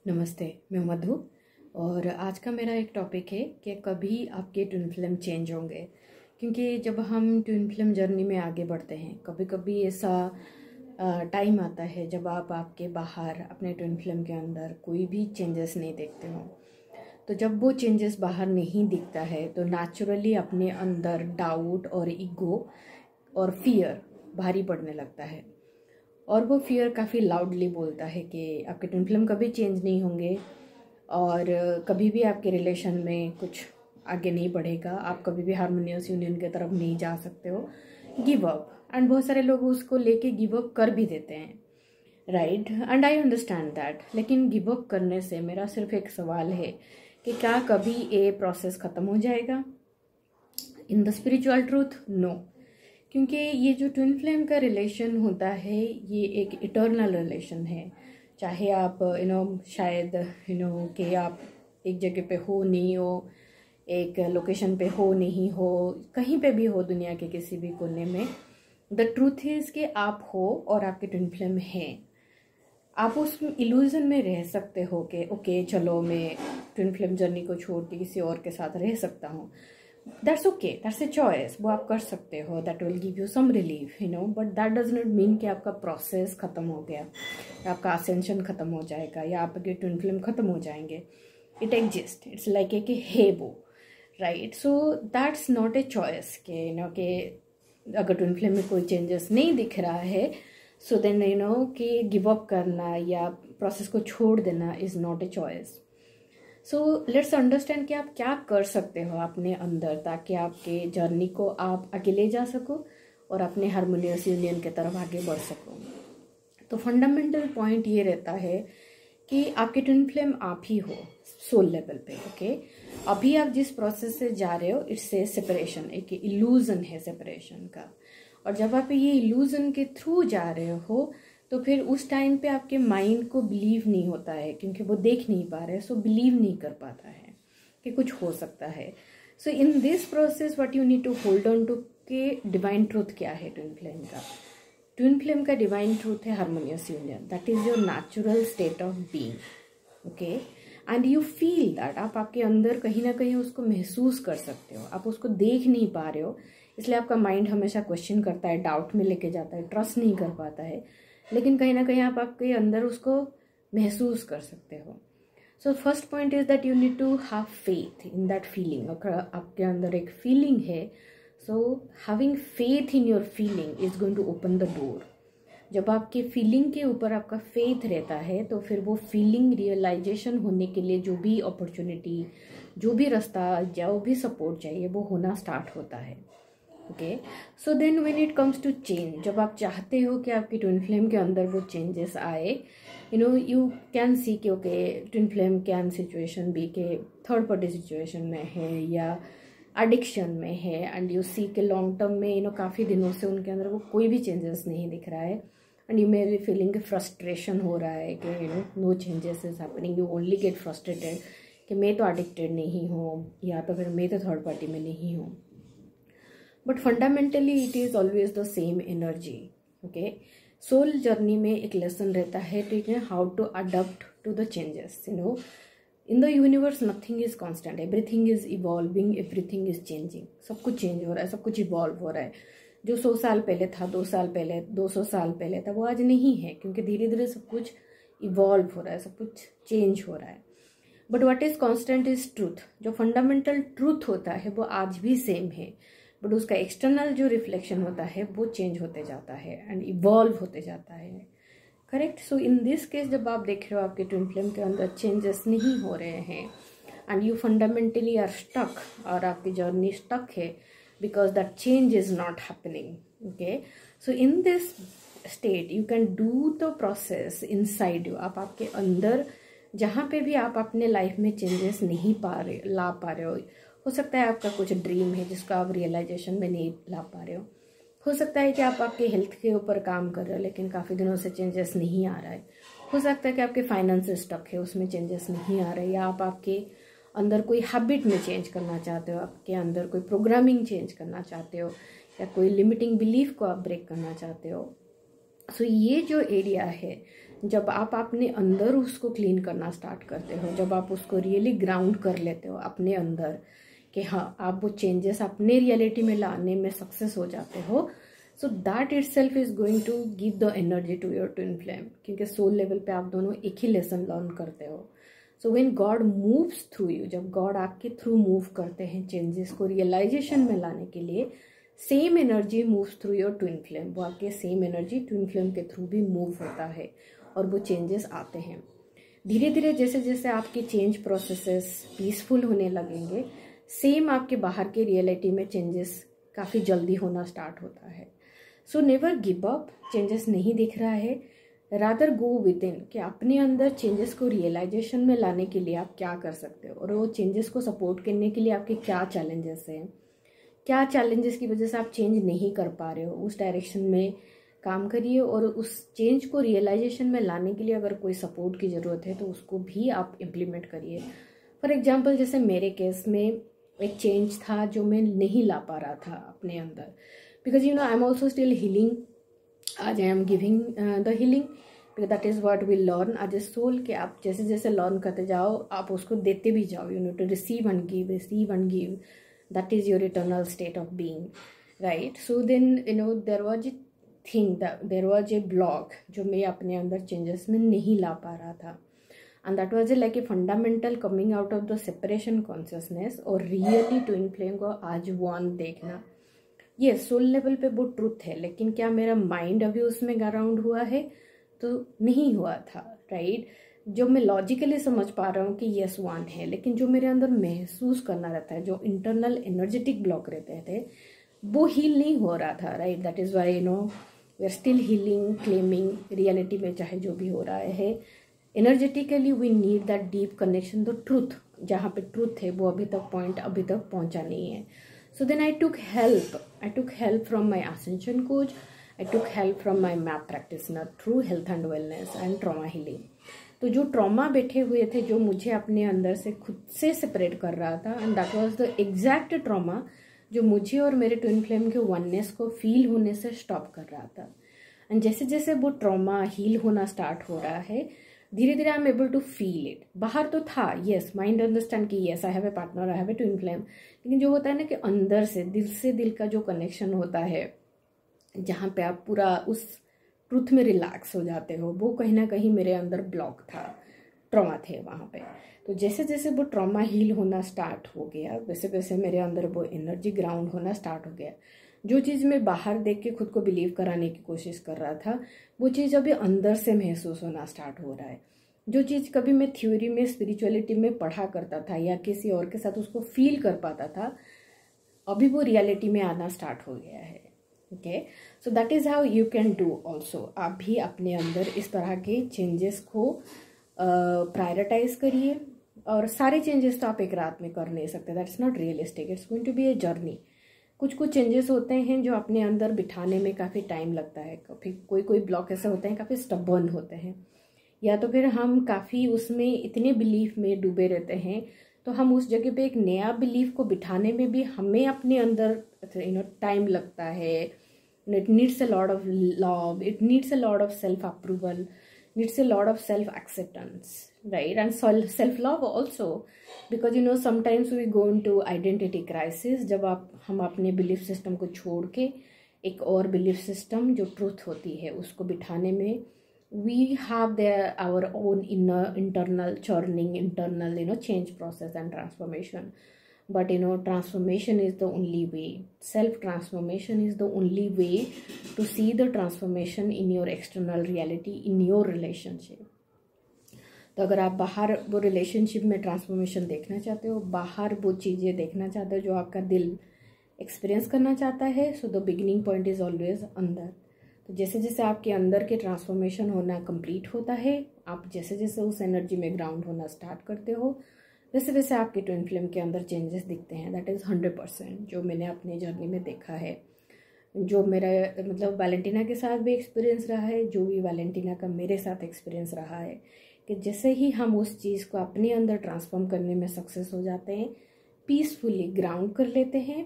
नमस्ते, मैं मधु। और आज का मेरा एक टॉपिक है कि कभी आपके ट्विन फ्लेम चेंज होंगे। क्योंकि जब हम ट्विन फ्लेम जर्नी में आगे बढ़ते हैं, कभी कभी ऐसा टाइम आता है जब आप आपके बाहर अपने ट्विन फ्लेम के अंदर कोई भी चेंजेस नहीं देखते हो। तो जब वो चेंजेस बाहर नहीं दिखता है तो नेचुरली अपने अंदर डाउट और ईगो और फियर भारी पड़ने लगता है। और वो फियर काफ़ी लाउडली बोलता है कि आपके ट्विन फ्लेम कभी चेंज नहीं होंगे और कभी भी आपके रिलेशन में कुछ आगे नहीं बढ़ेगा, आप कभी भी हारमोनियस यूनियन की तरफ नहीं जा सकते हो, गिव अप। एंड बहुत सारे लोग उसको लेके गिव अप कर भी देते हैं, right. And I understand that. लेकिन गिव अप करने से मेरा सिर्फ एक सवाल है कि क्या कभी ये प्रोसेस ख़त्म हो जाएगा? In the spiritual truth, no. क्योंकि ये जो ट्विन फ्लेम का रिलेशन होता है ये एक इटर्नल रिलेशन है। चाहे आप शायद कि आप एक जगह पे हो नहीं हो, एक लोकेशन पे हो नहीं हो, कहीं पे भी हो दुनिया के किसी भी कोने में, द ट्रूथ इज़ कि आप हो और आपके ट्विन फ्लेम हैं। आप उस इल्यूजन में रह सकते हो कि ओके चलो मैं ट्विन फ्लेम जर्नी को छोड़ के किसी और के साथ रह सकता हूँ। That's okay, that's a choice, वो आप कर सकते हो। That will give you some relief, but that does not mean कि आपका प्रोसेस खत्म हो गया, या आपका असेंशन खत्म हो जाएगा, या आपके ट्विन फ्लेम खत्म हो जाएंगे। It exist, it's like a कि है वो, right. So that's not a choice कि अगर ट्विन फ्लेम में कोई चेंजेस नहीं दिख रहा है सो देन कि गिव अप करना या प्रोसेस को छोड़ देना is not a choice. So let's understand कि आप क्या कर सकते हो अपने अंदर ताकि आपके जर्नी को आप आगे ले जा सको और अपने हारमोनियस यूनियन की तरफ आगे बढ़ सको। तो फंडामेंटल पॉइंट ये रहता है कि आपके ट्विन फ्लेम आप ही हो सोल लेवल पे, ओके। अभी आप जिस प्रोसेस से जा रहे हो इट्स ए सेपरेशन, एक इल्यूजन है सेपरेशन का। और जब आप ये इल्यूजन के थ्रू जा रहे हो तो फिर उस टाइम पे आपके माइंड को बिलीव नहीं होता है, क्योंकि वो देख नहीं पा रहे, सो बिलीव नहीं कर पाता है कि कुछ हो सकता है। So in this process what you need to hold on to के डिवाइन ट्रूथ क्या है ट्विन फ्लेम का। ट्विन फ्लेम का डिवाइन ट्रूथ है harmonious union, that is your natural state of being, okay. And you feel that, आप आपके अंदर कहीं ना कहीं उसको महसूस कर सकते हो। आप उसको देख नहीं पा रहे हो, इसलिए आपका माइंड हमेशा क्वेश्चन करता है, डाउट में लेके जाता है, ट्रस्ट नहीं कर पाता है। लेकिन कहीं ना कहीं आप आपके अंदर उसको महसूस कर सकते हो। So first point is that you need to have faith in that feeling. अगर आपके अंदर एक फीलिंग है, so having faith in your feeling is going to open the door. जब आपके फीलिंग के ऊपर आपका फेथ रहता है तो फिर वो फीलिंग रियलाइजेशन होने के लिए जो भी अपॉर्चुनिटी, जो भी रास्ता, जो भी सपोर्ट चाहिए वो होना स्टार्ट होता है, okay. So then when it comes to change, जब आप चाहते हो कि आपकी ट्विन फ्लेम के अंदर वो चेंजेस आए, यू कैन सी कि okay twin flame can situation be के थर्ड पार्टी सिचुएशन में है या एडिक्शन में है, एंड यू सी के लॉन्ग टर्म में काफ़ी दिनों से उनके अंदर वो कोई भी चेंजेस नहीं दिख रहा है, and you may be feeling कि फ्रस्ट्रेशन हो रहा है कि no changes is happening. You only get frustrated कि मैं तो एडिक्टेड नहीं हूँ, या तो फिर मैं तो थर्ड पार्टी में नहीं हूँ। But fundamentally it is always the same energy, okay. Soul journey में एक लेसन रहता है, ठीक है, how to adapt to the changes. In the universe nothing is constant, everything is evolving, everything is changing. सब कुछ चेंज हो रहा है, सब कुछ इवॉल्व हो रहा है। जो 100 साल पहले था, 2 साल पहले, 200 साल पहले था, वो आज नहीं है, क्योंकि धीरे धीरे सब कुछ इवॉल्व हो रहा है, सब कुछ चेंज हो रहा है। But what is constant is truth. जो फंडामेंटल ट्रूथ होता है वो आज भी सेम है, बट उसका एक्सटर्नल जो रिफ्लेक्शन होता है वो चेंज होते जाता है एंड इवॉल्व होते जाता है, correct. So in this case जब आप देख रहे हो आपके ट्विन फ्लेम के अंदर चेंजेस नहीं हो रहे हैं and you fundamentally are stuck, और आपकी जर्नी स्टक है because that change is not happening, okay. So in this state you can do the process inside you. आप आपके अंदर जहाँ पे भी आप अपने लाइफ में चेंजेस नहीं ला पा रहे हो सकता है आपका कुछ ड्रीम है जिसको आप रियलाइजेशन में नहीं ला पा रहे हो सकता है कि आप आपके हेल्थ के ऊपर काम कर रहे हो लेकिन काफ़ी दिनों से चेंजेस नहीं आ रहा है, हो सकता है कि आपके फाइनेंस स्टक है उसमें चेंजेस नहीं आ रहे, या आप आपके अंदर कोई हैबिट में चेंज करना चाहते हो, आपके अंदर कोई प्रोग्रामिंग चेंज करना चाहते हो, या कोई लिमिटिंग बिलीफ को आप ब्रेक करना चाहते हो। सो ये जो एरिया है जब आप अपने अंदर उसको क्लीन करना स्टार्ट करते हो, जब आप उसको रियली ग्राउंड कर लेते हो अपने अंदर कि हाँ आप वो चेंजेस अपने रियलिटी में लाने में सक्सेस हो जाते हो, so that itself is going to give the energy to your twin flame, क्योंकि सोल लेवल पे आप दोनों एक ही लेसन लर्न करते हो। So when God moves through you, जब गॉड आपके थ्रू मूव करते हैं चेंजेस को रियलाइजेशन में लाने के लिए, same energy moves through your twin flame, वो आपके सेम एनर्जी ट्विन फ्लेम के थ्रू भी मूव होता है और वो चेंजेस आते हैं। धीरे धीरे जैसे जैसे आपके चेंज प्रोसेसेस पीसफुल होने लगेंगे, सेम आपके बाहर के रियलिटी में चेंजेस काफ़ी जल्दी होना स्टार्ट होता है। So never give up, changes नहीं दिख रहा है, रादर गो विद इन, कि अपने अंदर चेंजेस को रियलाइजेशन में लाने के लिए आप क्या कर सकते हो और वो चेंजेस को सपोर्ट करने के लिए आपके क्या चैलेंजेस हैं, क्या चैलेंजेस की वजह से आप चेंज नहीं कर पा रहे हो, उस डायरेक्शन में काम करिए। और उस चेंज को रियलाइजेशन में लाने के लिए अगर कोई सपोर्ट की ज़रूरत है तो उसको भी आप इम्प्लीमेंट करिए। फॉर एग्जाम्पल जैसे मेरे केस में एक चेंज था जो मैं नहीं ला पा रहा था अपने अंदर, because you know I am also still healing, आज I am giving the healing, because that is what we learn as a soul, कि आप जैसे जैसे लर्न करते जाओ आप उसको देते भी जाओ, you know to receive and give, that is your eternal state of being, right? So then you know there was a thing, that there was a block जो मैं अपने अंदर चेंजेस में नहीं ला पा रहा था, and that was like a fundamental coming out of the separation consciousness और रियली ट्विन फ्लेम को आज वन देखना। ये सोल लेवल पे वो ट्रूथ है, लेकिन क्या मेरा माइंड अभी उसमें ग्राउंड हुआ है? तो नहीं हुआ था, राइट? जो मैं लॉजिकली समझ पा रहा हूँ कि यस वन है, लेकिन जो मेरे अंदर महसूस करना रहता है, जो इंटरनल एनर्जेटिक ब्लॉक रहते थे, वो हील नहीं हो रहा था, right? That is why you know we are still healing, claiming reality में चाहे जो भी हो रहा है, energetically we need that deep connection, the truth, जहाँ पे ट्रूथ है वो अभी तक पहुँचा नहीं है। So then I took help from my ascension coach, I took help from my math practitioner through health and wellness and trauma healing. तो जो ट्रॉमा बैठे हुए थे, जो मुझे अपने अंदर से खुद से सेपरेट कर रहा था, and that was the exact trauma जो मुझे और मेरे ट्विन फ्लेम के वननेस को फील होने से स्टॉप कर रहा था। एंड जैसे जैसे वो ट्रॉमा हील होना स्टार्ट हो रहा है, धीरे धीरे I am able to feel it. बाहर तो था, यस माइंड अंडरस्टैंड कि yes I have a partner, I have a twin flame, लेकिन जो होता है ना कि अंदर से दिल का जो कनेक्शन होता है, जहाँ पे आप पूरा उस ट्रूथ में रिलैक्स हो जाते हो, वो कहीं ना कहीं मेरे अंदर ब्लॉक था, ट्रॉमा थे वहाँ पे। तो जैसे जैसे वो ट्रॉमा हील होना स्टार्ट हो गया, वैसे वैसे मेरे अंदर वो एनर्जी ग्राउंड होना स्टार्ट हो गया। जो चीज़ मैं बाहर देख के खुद को बिलीव कराने की कोशिश कर रहा था, वो चीज़ अभी अंदर से महसूस होना स्टार्ट हो रहा है। जो चीज़ कभी मैं थ्योरी में, स्पिरिचुअलिटी में पढ़ा करता था या किसी और के साथ उसको फील कर पाता था, अभी वो रियलिटी में आना स्टार्ट हो गया है। Okay, so that is how you can do also. आप भी अपने अंदर इस तरह के चेंजेस को प्रायोरिटाइज करिए। और सारे चेंजेस तो आप एक रात में कर नहीं सकते, that's not realistic, it's going to be a journey. कुछ कुछ चेंजेस होते हैं जो अपने अंदर बिठाने में काफ़ी टाइम लगता है, कोई ब्लॉक ऐसे होते हैं काफ़ी स्टबर्न होते हैं, या तो फिर हम काफ़ी उसमें इतने बिलीफ में डूबे रहते हैं, तो हम उस जगह पे एक नया बिलीफ को बिठाने में भी हमें अपने अंदर टाइम लगता है। It needs a lot of love, it needs a lot of self approval, needs a lot of self acceptance, right? And self love also, because sometimes we go into identity crisis, जब हम अपने belief system को छोड़ के एक और belief system जो truth होती है उसको बिठाने में we have our own internal churning, internal change process and transformation. But transformation is the only way, self transformation is the only way to see the transformation in your external reality, in your relationship. तो अगर आप बाहर वो relationship में transformation देखना चाहते हो, बाहर वो चीज़ें देखना चाहते हो जो आपका दिल एक्सपीरियंस करना चाहता है, so the beginning point is always अंदर। तो जैसे जैसे आपके अंदर के ट्रांसफॉर्मेशन होना कंप्लीट होता है, आप जैसे जैसे उस एनर्जी में ग्राउंड होना स्टार्ट करते हो, वैसे वैसे आपके ट्विन फ्लेम के अंदर चेंजेस दिखते हैं। दैट इज़ 100% जो मैंने अपनी जर्नी में देखा है, जो मेरा मतलब वैलेंटिना के साथ भी एक्सपीरियंस रहा है, जो भी वैलेंटिना का मेरे साथ एक्सपीरियंस रहा है, कि जैसे ही हम उस चीज़ को अपने अंदर ट्रांसफॉर्म करने में सक्सेस हो जाते हैं, पीसफुली ग्राउंड कर लेते हैं,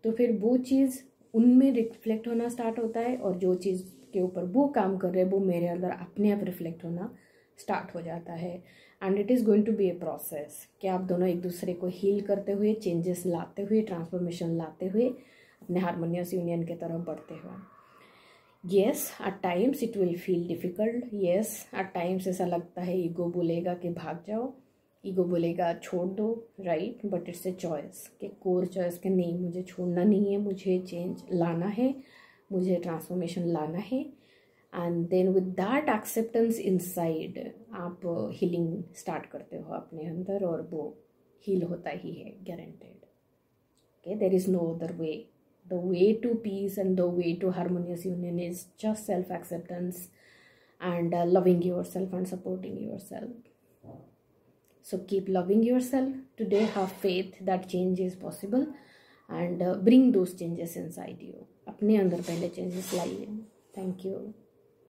तो फिर वो चीज़ उनमें रिफ्लेक्ट होना स्टार्ट होता है, और जो चीज़ के ऊपर वो काम कर रहे हैं वो मेरे अंदर अपने आप रिफ्लेक्ट होना स्टार्ट हो जाता है। And it is going to be a process कि आप दोनों एक दूसरे को हील करते हुए, चेंजेस लाते हुए, ट्रांसफॉर्मेशन लाते हुए अपने हारमोनियस यूनियन की तरफ बढ़ते हुए। Yes, at times it will feel difficult. Yes, at times ऐसा लगता है ईगो बोलेगा कि भाग जाओ, ईगो बोलेगा छोड़ दो, right, but it's a choice कि कोर चॉइस कि नहीं, मुझे छोड़ना नहीं है, मुझे चेंज लाना है, मुझे ट्रांसफॉर्मेशन लाना है। And then with that acceptance inside आप हीलिंग स्टार्ट करते हो अपने अंदर, और वो हील होता ही है, guaranteed. Okay, there is no other way. The way to peace and the way to harmonious union is just self-acceptance and loving yourself and supporting yourself. So keep loving yourself today. Have faith that change is possible and bring those changes inside you. अपने अंदर पहले changes लाइए. Thank you.